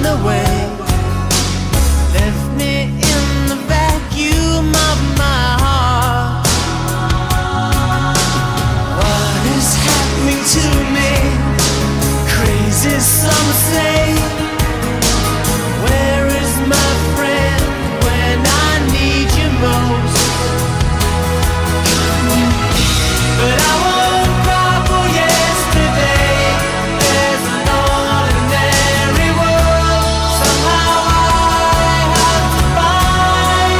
run away. Left me in the vacuum of my heart. What is happening to me? Crazy, some say. Where is my friend when I need you most? But I won't cry for yesterday. There's an ordinary world somehow I have to find.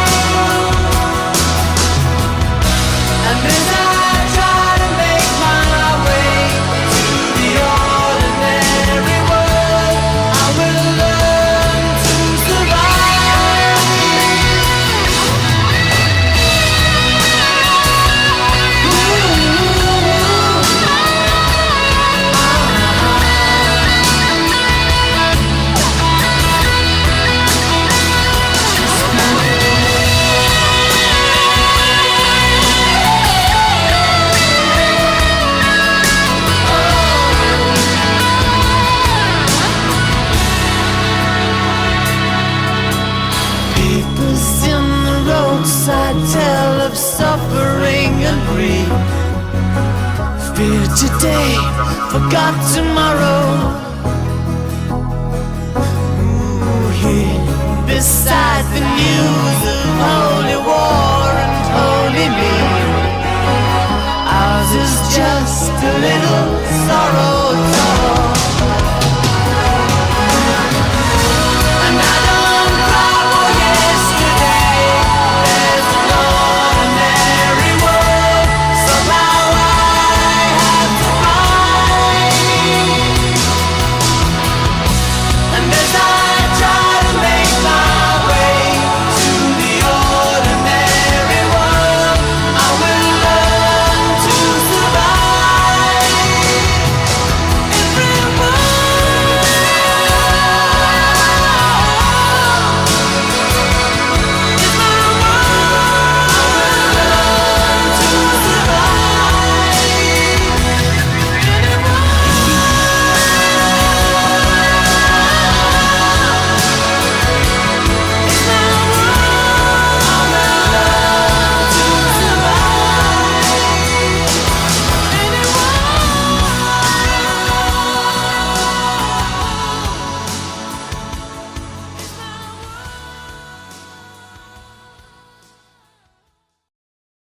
And as I try to make my way to the ordinary world, I will learn to survive. Papers in the roadside tell of suffering and grief. Fear today, forgot tomorrow. Ooh, here beside the news.